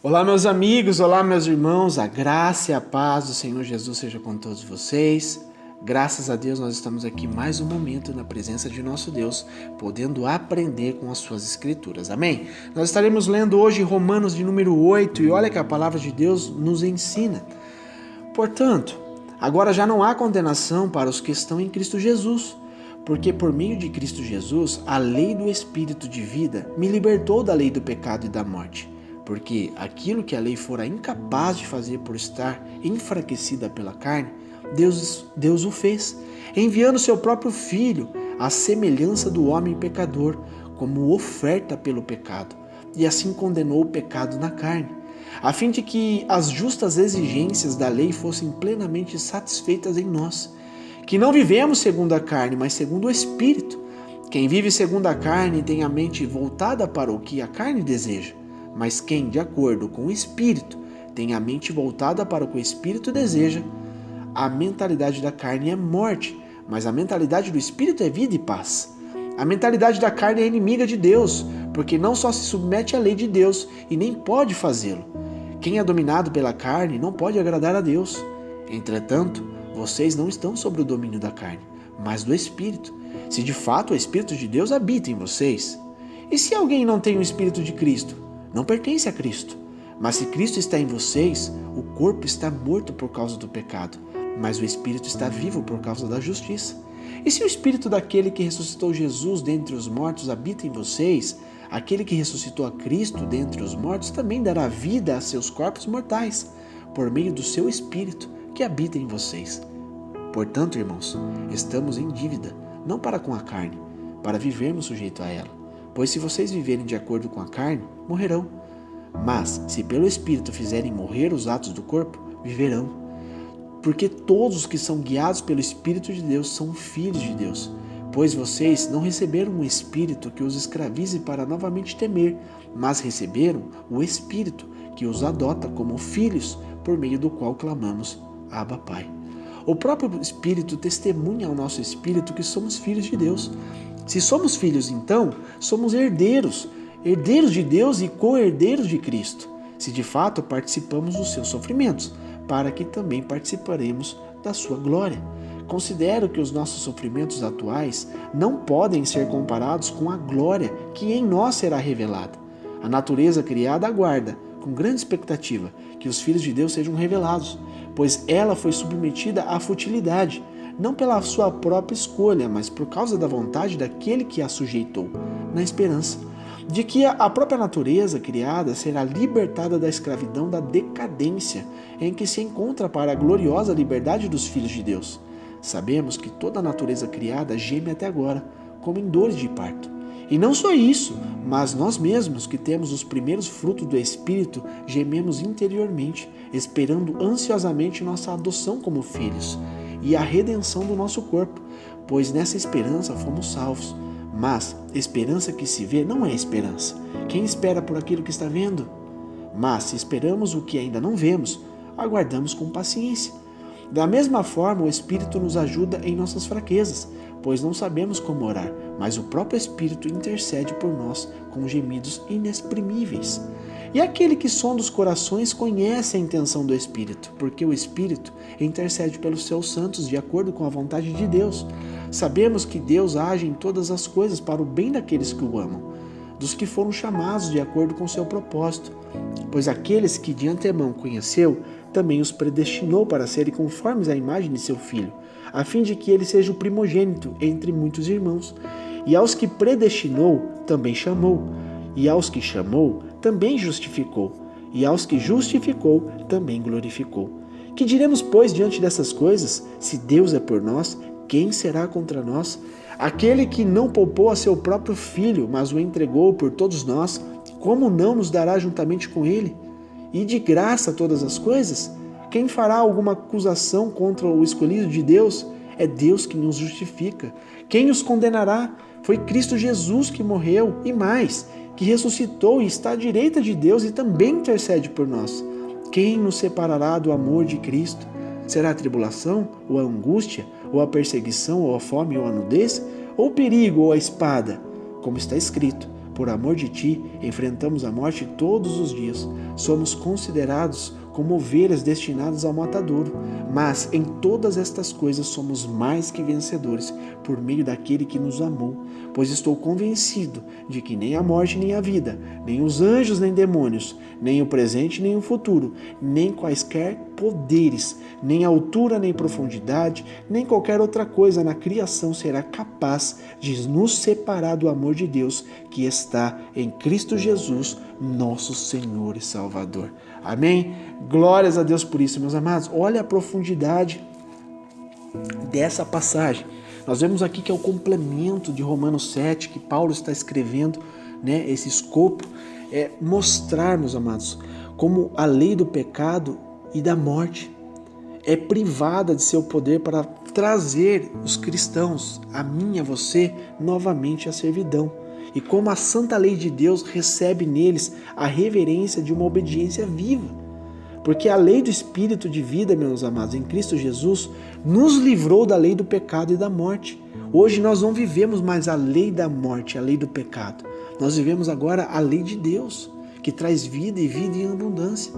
Olá, meus amigos, olá, meus irmãos, a graça e a paz do Senhor Jesus seja com todos vocês. Graças a Deus nós estamos aqui mais um momento na presença de nosso Deus, podendo aprender com as suas escrituras, amém? Nós estaremos lendo hoje Romanos de número 8 e olha que a palavra de Deus nos ensina. Portanto, agora já não há condenação para os que estão em Cristo Jesus, porque por meio de Cristo Jesus, a lei do Espírito de vida me libertou da lei do pecado e da morte. Porque aquilo que a lei fora incapaz de fazer por estar enfraquecida pela carne, Deus o fez, enviando seu próprio Filho à semelhança do homem pecador, como oferta pelo pecado, e assim condenou o pecado na carne, a fim de que as justas exigências da lei fossem plenamente satisfeitas em nós, que não vivemos segundo a carne, mas segundo o Espírito. Quem vive segundo a carne tem a mente voltada para o que a carne deseja, mas quem, de acordo com o Espírito, tem a mente voltada para o que o Espírito deseja. A mentalidade da carne é morte, mas a mentalidade do Espírito é vida e paz. A mentalidade da carne é inimiga de Deus, porque não só se submete à lei de Deus e nem pode fazê-lo. Quem é dominado pela carne não pode agradar a Deus. Entretanto, vocês não estão sob o domínio da carne, mas do Espírito, se de fato o Espírito de Deus habita em vocês. E se alguém não tem o Espírito de Cristo, não pertence a Cristo. Mas se Cristo está em vocês, o corpo está morto por causa do pecado, mas o Espírito está vivo por causa da justiça. E se o Espírito daquele que ressuscitou Jesus dentre os mortos habita em vocês, aquele que ressuscitou a Cristo dentre os mortos também dará vida a seus corpos mortais, por meio do seu Espírito que habita em vocês. Portanto, irmãos, estamos em dívida, não para com a carne, para vivermos sujeito a ela. Pois se vocês viverem de acordo com a carne, morrerão. Mas, se pelo Espírito fizerem morrer os atos do corpo, viverão. Porque todos os que são guiados pelo Espírito de Deus são filhos de Deus. Pois vocês não receberam um Espírito que os escravize para novamente temer, mas receberam o Espírito que os adota como filhos, por meio do qual clamamos, Abba, Pai. O próprio Espírito testemunha ao nosso Espírito que somos filhos de Deus. Se somos filhos, então, somos herdeiros, herdeiros de Deus e co-herdeiros de Cristo, se de fato participamos dos seus sofrimentos, para que também participaremos da sua glória. Considero que os nossos sofrimentos atuais não podem ser comparados com a glória que em nós será revelada. A natureza criada aguarda, com grande expectativa, que os filhos de Deus sejam revelados, pois ela foi submetida à futilidade, não pela sua própria escolha, mas por causa da vontade daquele que a sujeitou, na esperança de que a própria natureza criada será libertada da escravidão da decadência em que se encontra para a gloriosa liberdade dos filhos de Deus. Sabemos que toda a natureza criada geme até agora, como em dores de parto. E não só isso, mas nós mesmos que temos os primeiros frutos do Espírito, gememos interiormente, esperando ansiosamente nossa adoção como filhos e a redenção do nosso corpo, pois nessa esperança fomos salvos. Mas esperança que se vê não é esperança. Quem espera por aquilo que está vendo? Mas se esperamos o que ainda não vemos, aguardamos com paciência. Da mesma forma, o Espírito nos ajuda em nossas fraquezas, pois não sabemos como orar, mas o próprio Espírito intercede por nós com gemidos inexprimíveis. E aquele que sonda os corações conhece a intenção do Espírito, porque o Espírito intercede pelos seus santos de acordo com a vontade de Deus. Sabemos que Deus age em todas as coisas para o bem daqueles que o amam, dos que foram chamados de acordo com seu propósito. Pois aqueles que de antemão conheceu, também os predestinou para serem conformes à imagem de seu Filho, a fim de que ele seja o primogênito entre muitos irmãos. E aos que predestinou, também chamou. E aos que chamou, também justificou. E aos que justificou, também glorificou. Que diremos, pois, diante dessas coisas? Se Deus é por nós, quem será contra nós? Aquele que não poupou a seu próprio Filho, mas o entregou por todos nós, como não nos dará juntamente com ele? E de graça todas as coisas? Quem fará alguma acusação contra o escolhido de Deus? É Deus que nos justifica. Quem os condenará? Foi Cristo Jesus que morreu, e mais, que ressuscitou e está à direita de Deus e também intercede por nós. Quem nos separará do amor de Cristo? Será a tribulação, ou a angústia, ou a perseguição, ou a fome, ou a nudez, ou o perigo, ou a espada? Como está escrito, por amor de ti, enfrentamos a morte todos os dias. Somos considerados como ovelhas destinadas ao matadouro, mas em todas estas coisas somos mais que vencedores por meio daquele que nos amou, pois estou convencido de que nem a morte nem a vida, nem os anjos nem demônios, nem o presente nem o futuro, nem quaisquer poderes, nem altura nem profundidade, nem qualquer outra coisa na criação será capaz de nos separar do amor de Deus que está em Cristo Jesus, nosso Senhor e Salvador. Amém? Glórias a Deus por isso, meus amados. Olha a profundidade dessa passagem. Nós vemos aqui que é o complemento de Romanos 7, que Paulo está escrevendo, né? Esse escopo é mostrar, meus amados, como a lei do pecado e da morte é privada de seu poder para trazer os cristãos, a mim e a você, novamente à servidão. E como a santa lei de Deus recebe neles a reverência de uma obediência viva. Porque a lei do Espírito de vida, meus amados, em Cristo Jesus, nos livrou da lei do pecado e da morte. Hoje nós não vivemos mais a lei da morte, a lei do pecado. Nós vivemos agora a lei de Deus, que traz vida e vida em abundância.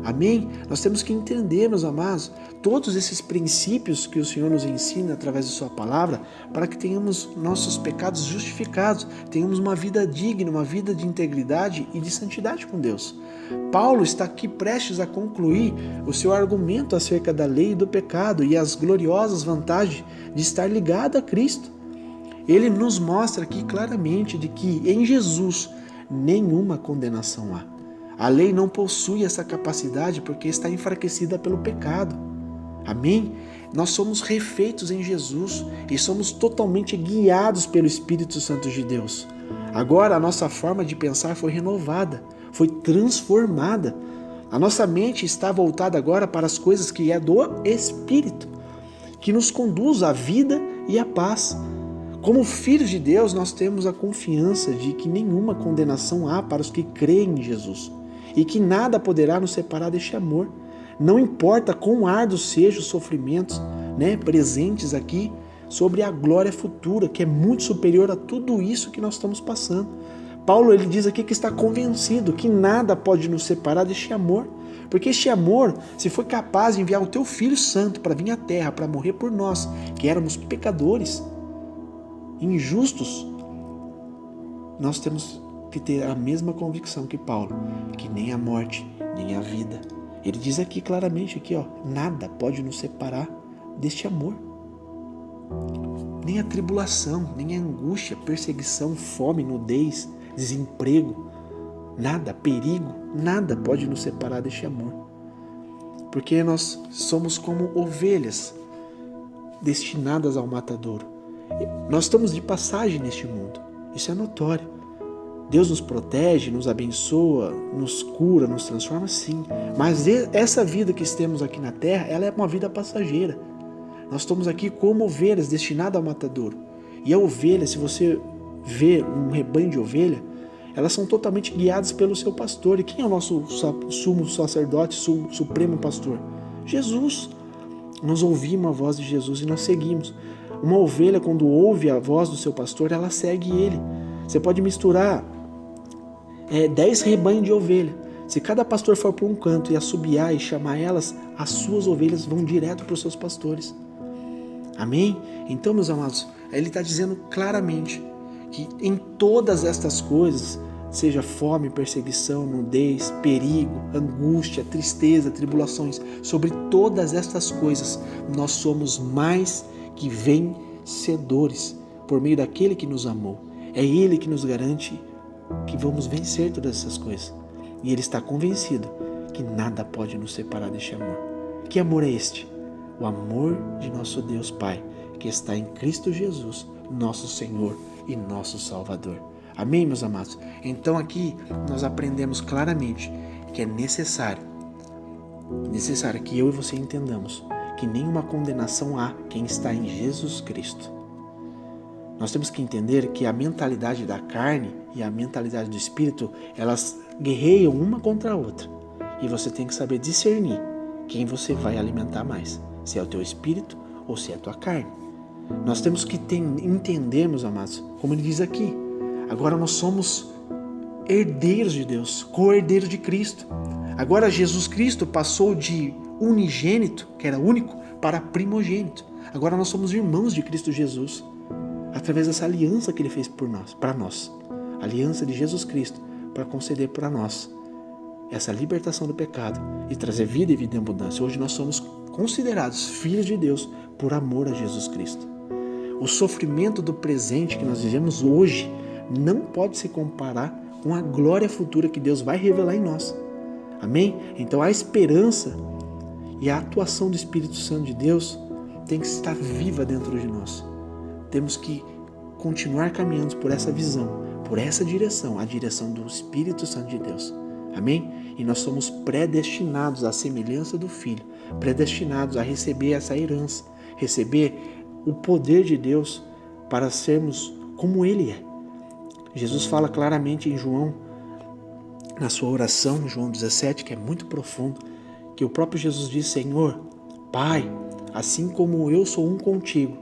Amém? Nós temos que entender, meus amados, todos esses princípios que o Senhor nos ensina através de sua palavra, para que tenhamos nossos pecados justificados, tenhamos uma vida digna, uma vida de integridade e de santidade com Deus. Paulo está aqui prestes a concluir o seu argumento acerca da lei e do pecado e as gloriosas vantagens de estar ligado a Cristo. Ele nos mostra aqui claramente de que em Jesus nenhuma condenação há. A lei não possui essa capacidade porque está enfraquecida pelo pecado. Amém? Nós somos refeitos em Jesus e somos totalmente guiados pelo Espírito Santo de Deus. Agora a nossa forma de pensar foi renovada, foi transformada. A nossa mente está voltada agora para as coisas que é do Espírito, que nos conduz à vida e à paz. Como filhos de Deus, nós temos a confiança de que nenhuma condenação há para os que creem em Jesus e que nada poderá nos separar deste amor. Não importa quão árduos sejam os sofrimentos, presentes aqui, sobre a glória futura, que é muito superior a tudo isso que nós estamos passando. Paulo ele diz aqui que está convencido que nada pode nos separar deste amor, porque este amor, se foi capaz de enviar o teu Filho Santo para vir à terra, para morrer por nós, que éramos pecadores, injustos, nós temos que ter a mesma convicção que Paulo, que nem a morte, nem a vida. Ele diz aqui claramente, nada pode nos separar deste amor. Nem a tribulação, nem a angústia, perseguição, fome, nudez, desemprego, nada, perigo, nada pode nos separar deste amor. Porque nós somos como ovelhas destinadas ao matadouro. Nós estamos de passagem neste mundo, isso é notório. Deus nos protege, nos abençoa, nos cura, nos transforma, sim. Mas essa vida que temos aqui na terra, ela é uma vida passageira. Nós estamos aqui como ovelhas destinadas ao matadouro. E a ovelha, se você vê um rebanho de ovelha, elas são totalmente guiadas pelo seu pastor. E quem é o nosso sumo sacerdote, supremo pastor? Jesus. Nós ouvimos a voz de Jesus e nós seguimos. Uma ovelha, quando ouve a voz do seu pastor, ela segue ele. Você pode misturar 10 rebanhos de ovelha. Se cada pastor for para um canto e assobiar e chamar elas, as suas ovelhas vão direto para os seus pastores. Amém? Então, meus amados, ele está dizendo claramente que em todas estas coisas, seja fome, perseguição, nudez, perigo, angústia, tristeza, tribulações, sobre todas estas coisas, nós somos mais que vencedores por meio daquele que nos amou. É Ele que nos garante que vamos vencer todas essas coisas. E Ele está convencido que nada pode nos separar deste amor. Que amor é este? O amor de nosso Deus Pai, que está em Cristo Jesus, nosso Senhor e nosso Salvador. Amém, meus amados? Então aqui nós aprendemos claramente que é necessário que eu e você entendamos que nenhuma condenação há quem está em Jesus Cristo. Nós temos que entender que a mentalidade da carne e a mentalidade do espírito, elas guerreiam uma contra a outra. E você tem que saber discernir quem você vai alimentar mais, se é o teu espírito ou se é a tua carne. Nós temos que entender, meus amados, como ele diz aqui, agora nós somos herdeiros de Deus, co-herdeiros de Cristo. Agora Jesus Cristo passou de unigênito, que era único, para primogênito. Agora nós somos irmãos de Cristo Jesus, através dessa aliança que Ele fez por nós, para nós. A aliança de Jesus Cristo para conceder para nós essa libertação do pecado e trazer vida e vida em abundância. Hoje nós somos considerados filhos de Deus por amor a Jesus Cristo. O sofrimento do presente que nós vivemos hoje não pode se comparar com a glória futura que Deus vai revelar em nós. Amém? Então a esperança e a atuação do Espírito Santo de Deus tem que estar viva dentro de nós. Temos que continuar caminhando por essa visão, por essa direção, a direção do Espírito Santo de Deus. Amém? E nós somos predestinados à semelhança do Filho, predestinados a receber essa herança, receber o poder de Deus para sermos como Ele é. Jesus fala claramente em João, na sua oração, João 17, que é muito profundo, que o próprio Jesus diz: Senhor, Pai, assim como eu sou um contigo,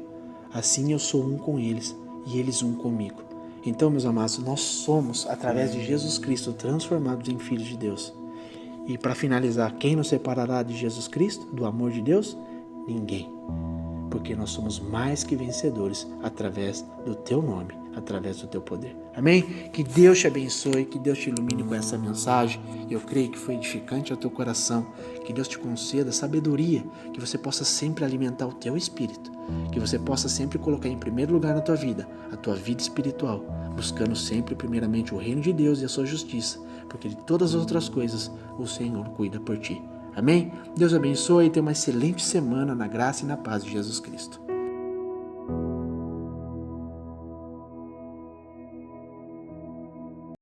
assim eu sou um com eles e eles um comigo. Então, meus amados, nós somos, através de Jesus Cristo, transformados em filhos de Deus. E para finalizar, quem nos separará de Jesus Cristo, do amor de Deus? Ninguém. Porque nós somos mais que vencedores através do teu nome, através do teu poder. Amém? Que Deus te abençoe, que Deus te ilumine com essa mensagem. Eu creio que foi edificante ao teu coração. Que Deus te conceda sabedoria, que você possa sempre alimentar o teu espírito, que você possa sempre colocar em primeiro lugar na tua vida, a tua vida espiritual, buscando sempre primeiramente o reino de Deus e a sua justiça, porque de todas as outras coisas o Senhor cuida por ti. Amém? Deus abençoe e tenha uma excelente semana na graça e na paz de Jesus Cristo.